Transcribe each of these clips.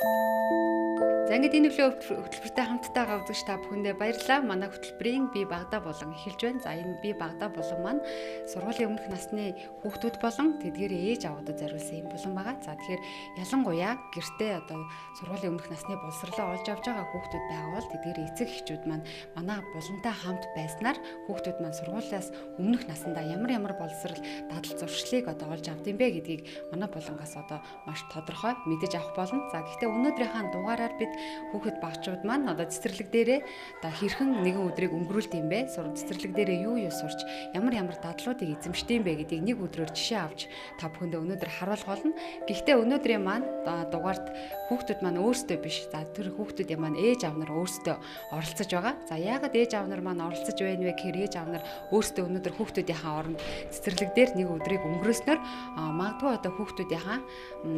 За ингээд энэ өглөө хөтөлбөртэй хамтдаа үзэгч та бүхэндээ баярлалаа. Манай хөтөлбөрийн бие багада болон эхэлж байна. За энэ бие багада болон маань сургуулийн өмнөх насны хүүхдүүд болон тэдгээрээ ээж аваадад зориулсан юм болон байгаа. За тэгэхээр ялангуяа гэртээ одоо сургуулийн өмнөх насны боловсролоо олж авч байгаа хүүхдүүд байгаа бол тэдгээрээ эцэг эхчүүд маань манай булантай хамт байснаар хүүхдүүд маань сургуулиас өмнөх насндаа ямар боловсрол дадал зуршлыг одоо олж авд юм бэ гэдгийг манай булангаас одоо маш тодорхой мэдэж авах болно. За гэхдээ өнөөдрийнхээ дугаараар бид хүүхэд багчууд маань одоо цэцэрлэг дээрээ одоо хэрхэн нэгэн өдрийг өнгөрүүлт юм бэ? Цэцэрлэг дээрээ юу сурч ямар дадлуудыг эзэмшдэг юм бэ гэдгийг нэг өдрөөр жишээ авч та бүхэндээ өнөөдөр харуулах болно. Гэхдээ өнөөдрийн маань дугаард хүүхдүүд маань өөрсдөө биш. За тэр хүүхдүүдийн маань ээж аав нар өөрсдөө оролцож байгаа. За яагаад ээж аав нар маань оролцож байна вэ гэхээр ээж аав нар өөрсдөө өнөөдөр хүүхдүүдийнхээ оронд цэцэрлэг дээр нэг өдрийг өнгөрөөснөөр магадгүй одоо хүүхдүүдийнхээ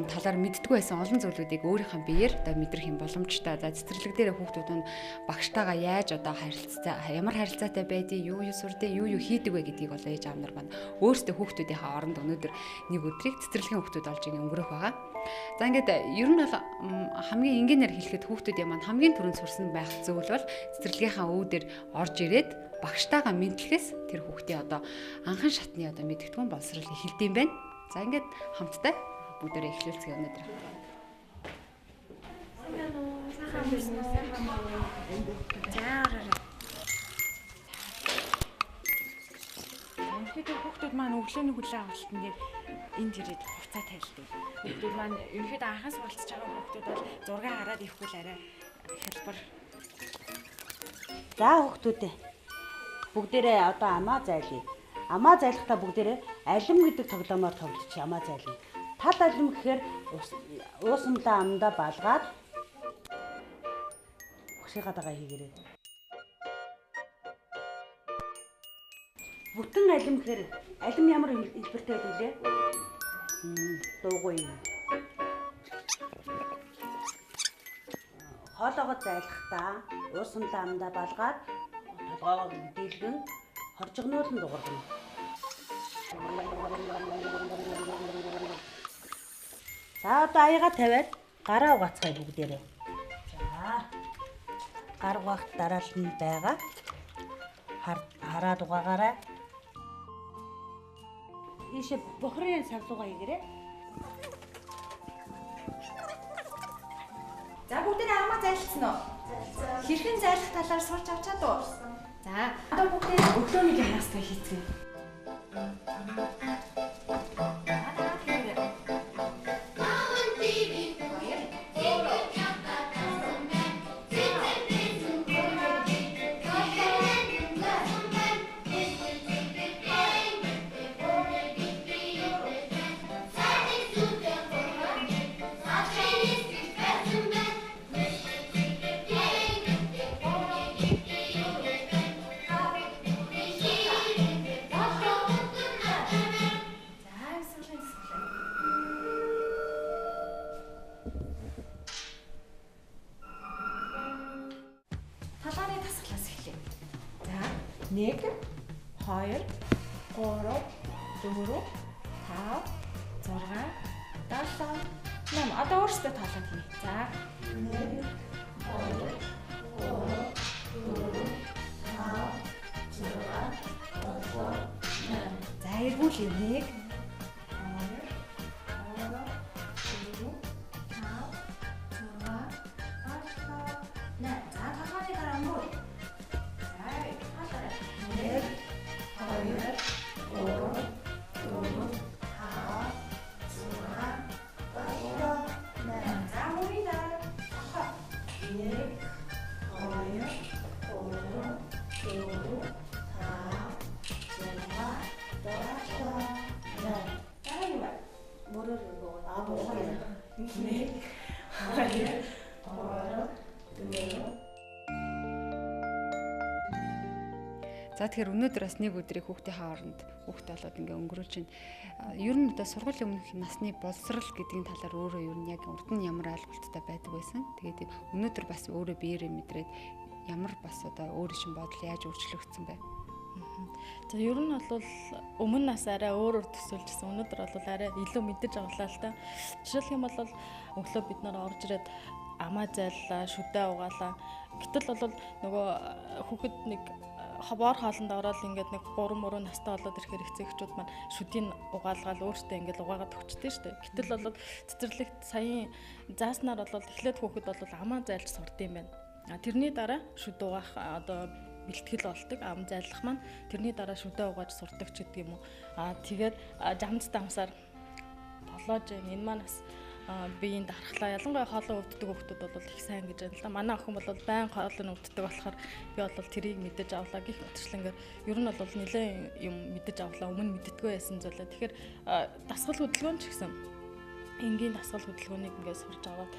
талаар мэддэггүй байсан олон зүйлүүдийг өөрийнхөө биеэр одоо мэдрэх юм боломжтой. За цэцэрлэг дээр хүүхдүүд нь багштайгаа яаж одоо ямар харилцаатай байдгийг, юу сурдээ, юу хийдэг вэ гэдгийг бол ээж аав нар маань өөрсдөө хүүхдүүдийнхээ оронд өнөөдөр нэг өдрийг цэцэрлэгийн хүүхдүүд олж өнгөрөх байгаа. За ингээд ер нь бол хамгийн энгийнээр хэлэхэд хүүхдүүдийн маань хамгийн түрүүнд сурсан байх зүйл бол цэцэрлэгийнхаа өвдөр орж ирээд багштайгаа мэдлэхээс тэр хүүхдийн одоо анхан шатны одоо мэдгэдэггүй боловсрол эхэлдэм байна. За ингээд хамтдаа бүгдээрээ эхлүүлцгээе өнөөдөр. Ерөнхийдөө хүүхдүүд маань өглөөний хүлээн авалтан дээр энд ирээд хуцаа тайлдаг. Хүүхдүүд маань ерөнхийдөө анхаас болцож байгаа хүүхдүүд бол зураг хараад ирэхгүй арай хялбар. За хүүхдүүдээ бүгдээрээ одоо амаа зайлъя. Амаа зайлахдаа бүгдээрээ алим гэдэг тоглоомоор тоглож амаа зайлъя. Тал алим гэхээр уусамдаа амдаа балгаад багшигадагаа хийгээрэй. Бүтэн алим гэхээр алим ямар хэлбэртэй байдаг вэ? Дуугүй юм. Хоолоогоо зайлахдаа уусамдаа амдаа балгаад толгоогоо дийлгэн хоржигнуулан дуургана. За одоо аяга тавиад гараа угаацгаая бүгдээрээ. За гар угаах дараалал нь байгаа. Хараад угаагаарай. Ийшээ бохрын савлуугаа хийгээрэй. За бүгдээ амаа зайлцсан уу? Хэрхэн зайлах талаар сурч авчаад уу? За одоо бүгдээ өглөөний гимнастик хийцгээе. Талааны тасглаас эхлэе. За 1 2 3 4 5 6 7 8 одоо өөрсдөө тоолоод хий. За 1 2 За эргүүлээ 1 За тэгэхээр өнөөдөр бас нэг өдрийг хүүхдийн хооронд хүүхд болоод ингээ өнгөрөөж байна. Ер нь одоо сургуулийн өмнөх насны боловсрал гэдгийн талаар өөрөө ер нь яг урд нь ямар ойлголттой байдаг байсан. Тэгээд өнөөдөр бас өөрөө биеэрээ мэдрээд ямар бас одоо өөр шин бодол яаж өөрчлөгдсөн бэ? За ер нь бол өмнө нас арай өөрөөр төсөөлжсэн. Өнөөдөр бол арай илүү мэдэж авлаа л та. Жишээлх юм бол өглөө бид нар орж ирээд амаа зайллаа, шүдээ угаалаа. Гэтэл бол нөгөө хүүхэд нэг боор хоолнд ороод ингээд нэг 3 настай болоод ирэхээр эцэгчүүд маань шүдийг угаалгаал өөртөө ингээд угаагаад өгчтэй шүү дээ. Гэтэл бол цэцэрлэгт саяын зааснаар бол эхлээд хүүхэд бол амаа зайлж сурд юм байна. Тэрний дараа шүд угаах одоо бэлтгэл болдог ам зайлах маань тэрний дараа шүдээ угааж сурдаг ч гэдэг юм уу. Тэгээд жамц дамсаар толоож энэ манаас биеийн дархлаа ялангуяа хоолоо өвддөг хүмүүс бол их сайн гэж байна л да. Манай охин бол байн хоолоо өвддөг болохоор би бол тэрийг мэдэж авлаа гэх мэтчлэнгээр ер нь бол нэлээд юм мэдэж авлаа. Өмнө мэддэггүй байсан зүйлээ. Тэгэхээр дасгал хөдөлгөөн ч гэсэн энгийн дасгал хөдөлгөөнийг ингээд сурч аваад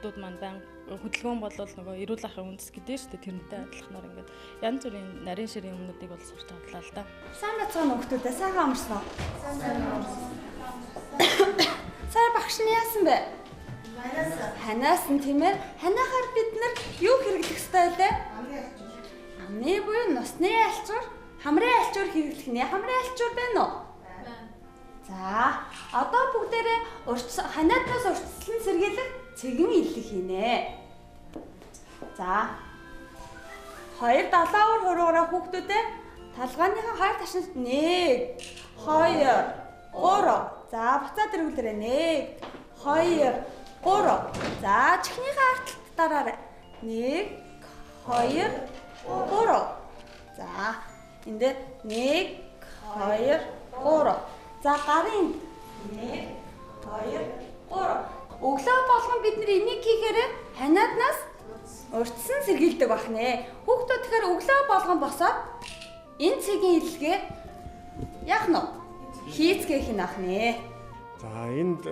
хүмүүс маань байн хөдөлгөөн бол нөгөө эрүүл ахуйн үндэс гэдэг шүү дээ. Тэрнтэй адилханаар ингээд янз бүрийн нарийн ширийн өмнөдийг бол сурч авлаа л да. Сайн бацхан хүмүүстэй сайхан амарсан уу? Сая багш нь яасан бэ? Ханаасан тийм ээ. Ханахаар бид нар юу хэрэглэх ёстой вэ? Амны буюу нусны альчуур, хамрын альчуур хэрэглэх нэ. Хамрын альчуур байна уу? Байна. За, одоо бүгдээрээ ханаатнаас урьдчилан сэргийлэх цэгэн илэх хийнэ. За. 2 далаавар хуруугараа хүүхдүүдээ талгааныхаа хайр ташнаас 1 2 3 за буцаад эргүүлээрэй 1 2 3 за чихнийхээ арталт дараарай 1 2 3 за энэ дээр 1 2 3 за гарын 1 2 3 өглөө болгон бид нар энийг хийхээрээ ханааднаас урьдчилан сэргийлдэг бахнэ. Хүүхдүүд тэгэхээр өглөө болгон босоод энэ цэгийн илгээ яах нь хийцгээх нь ахнэ. За энд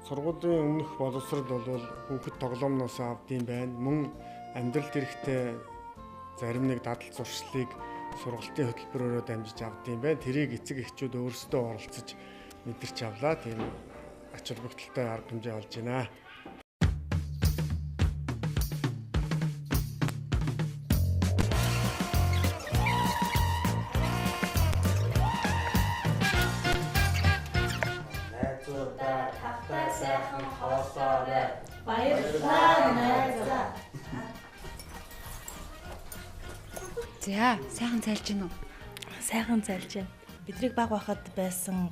сургуулийн өмнөх боловсрол бол хүүхэд тоглоомноос авдсан байна. Мөн амьдралд эрэхтэй зарим нэг дадал зуршлыг сургалтын хөтөлбөрөөрөө дамжиж авдсан байна. Тэрийг эцэг эхчүүд өөрсдөө оролцож мэдэрч авлаа. Тийм ач холбогдолтой арга хэмжээ олж байна. За, сайхан зайлж гин үү? Сайхан зайлж байна. Бидрийг баг байхад байсан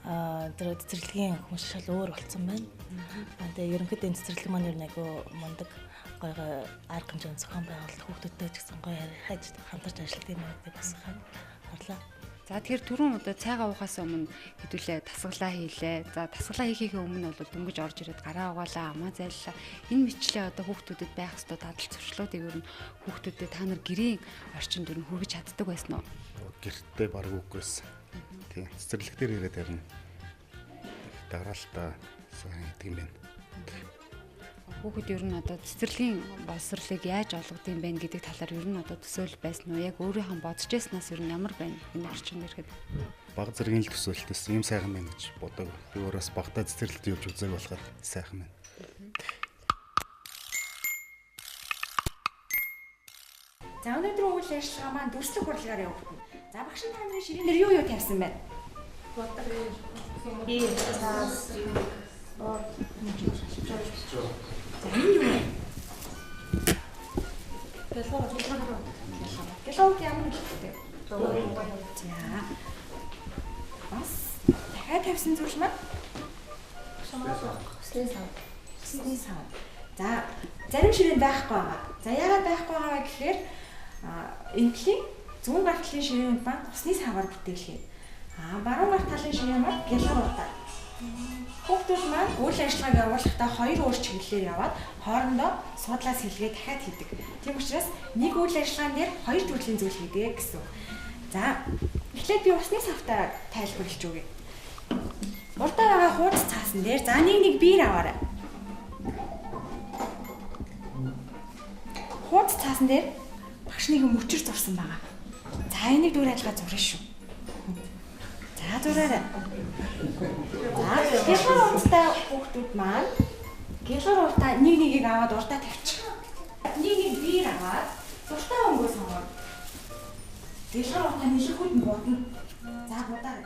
тэр цэцэрлэгийн хүмүүс шал өөр болсон байна. Тэгээ ерөнхийдөө энэ цэцэрлэг маань ер нь айгүй мундаг гоё арга хэмжээний зохион байгуулалт хүүхдүүдтэй ч гэсэн гоё хайж хамтарч ажилладаг юм гэдэг бас харлаа. За тэгэхээр түрүүн одоо цайгаа уухаас өмнө хэдүүлээ тасгалаа хийлээ. За тасгалаа хийхээ өмнө бол дөнгөж орж ирээд гараа угаалаа, амаа зайллаа. Энэ мэтлээ одоо хүүхдүүдэд байх ёстой дадал зуршлуудыг ер нь хүүхдүүдэд та нар гэрийн орчинд ер нь хүргэж чаддаг байсан уу? Гэртээ баг үгүйсэн. Тийм цэцэрлэг дээр ирээд харин дараалтаа сайн гэдэг юм байна. Хүүхэд ер нь одоо цэцэрлэгийн боловсролыг яаж олгох юм бэ гэдэг талаар ер нь одоо төсөөлөл байсан уу? Яг өөрийнхөө бодож байснаас ер нь ямар байна энэ орчинд ирэхэд? Баг зэргийн л төсөөлтөөс ийм сайхан байна гэж бодог. Би өөрөөс багтаа цэцэрлэгт явж үзээг болохоор сайхан байна. За өнөөдөр үйл ажиллагаа маань дүрслэх хурлаар явагдана. За багш та нарын ширээ дээр юу тавьсан байна? Бодог. Цаас. Энэ юу вэ? Гэлоо ямар хэлтэй? За. Бас дахиад тавьсан зүйл маань Хүсний сав. За зарим ширээ байхгүй байгаа. За яагаад байхгүй байгаа гэхээр энэхлийн зүүн гарт талын ширээнд маань усны саваар бүтээлээ. Баруун гарт талын ширээ маань гэлгууртаа. Хүүхдүүд маань үйл ажиллагааг явуулахдаа 2 өөр чиглэлээр яваад хоорондоо суудлаас хэлгээ дахиад хийдэг. Тийм учраас нэг үйл ажиллагаан дээр 2 төрлийн зүйл хийдэг гэсэн. За эхлээд би усны савтаа тайлбарлаж өгье. Урдаа байгаа хуудас цаасан дээр за нэг биер аваарай. Хуудас цаасан дээр багш нэг мөчөр зурсан байгаа. За энийг дүр ажиллагаа зурна шүү. За зураарай. За гэлгар уртаа хүүхдүүд маань гэлгар уртаа нэг нэгийг аваад уртаа тавьчих. Нэг биер аваад зуртаа өнгөө сонгоо. Гэлхэр утаа нэлээд хүйтэн бодно. За будаарай.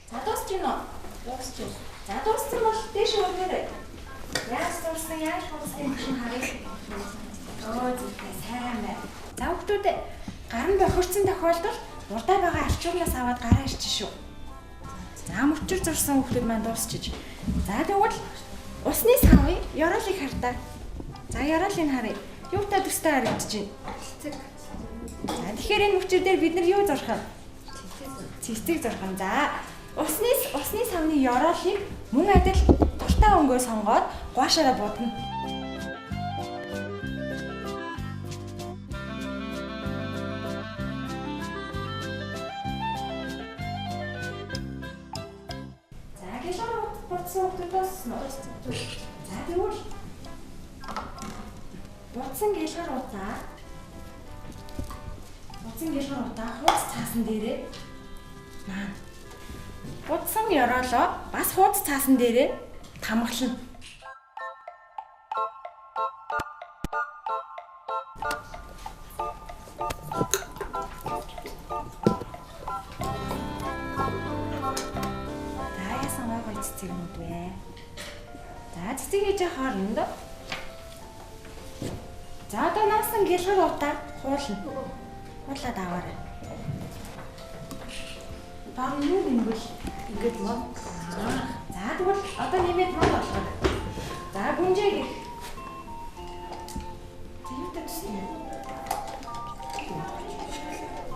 За дуусч гинэ үү? Дуусч байна. За дууссан бол дээш өргөөрэй. Яаж дууссан яаж дууссан гэж харъя. Зөвхөн сайн байна. За хүмүүс гарын бохирцсон тохиолдолд урдаа байгаа алчуугнаас аваад гараа ирчих шүү. За мөчөр зурсан хүмүүс маань дуусчих. За тэгвэл усны савын ёроолыг хартаа. За ёроолыг харъя. Юутай төстэй харагдаж байна? За тэгэхээр энэ мөчөр дээр бид нар юу зурх вэ? Цэцэг зурх юм. За усны савны ёроолыг мөн адил дуртай өнгөө сонгоод гуашаараа будна. За тэгвэл будсан гэлгэр утаа хуудас цаасан дээрээ маань будсан ёроолоо бас хуудас цаасан дээрээ тамгална. Цэцэгнүүд вэ. За цэцэг хийж хооронд. За одоо наасан гэлгэр утаа хуулна. Хуулаад аваарай. Баг юу гэмбэл ингэж мод. За тэгвэл одоо нэмээд мод болгоо. За гүнжээ гэх. Тэвтэй төсөө.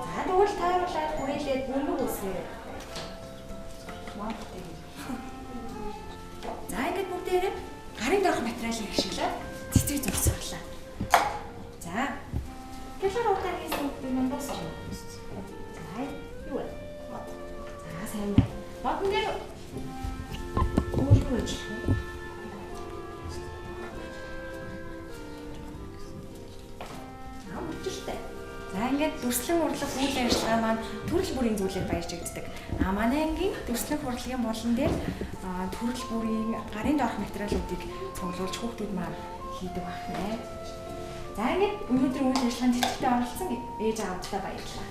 За тэгвэл тааруулаад хүрээлээд бөмбөг үсгээрэй. Мод тийм. За ингээд бүгдээрээ гарын дорх материалыг ашиглаад цэцэг зурсгалаа. За гэлгэр утаа хийсэн бүгд нь дуусах юм. За юу вэ? За сайн байна. Модон дээр өөрөөр хэлбэл амтчтай. За ингээд дүрслэн урлаг үйл ажиллагаа маань төрөл бүрийн зүйлээр баяжигддаг. Манай ангийн дүрслэн урлагийн болон дээр төрөл бүрийн гарын доорх материалуудыг цуглуулж хүүхдүүд маань хийдэг байна. За ингээд өнөөдөр үйл ажиллагаанд идэвхтэй оролцсон ээж аавдаа баярлалаа.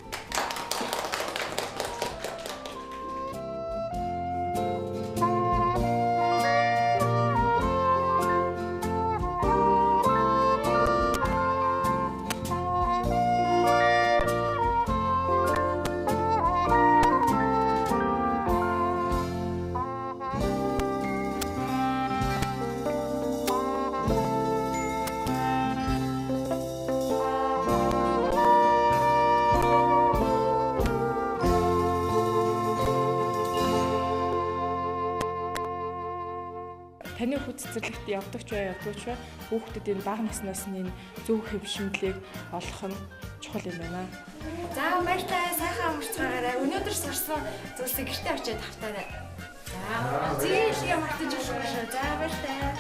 Таны хүү цэцэрлэгт явдаг ч бай, явдагч бай, хүүхдүүдийн бага наснаас нь зөв хөвшиндлийг олох нь чухал юм байна. За баяртай сайхан амарцгаарай. Өнөөдөр сурсан зүйлсийг гэртээ очиад хавтаарай. За зээлгээ мартаж өгөх шүү. За баяртай.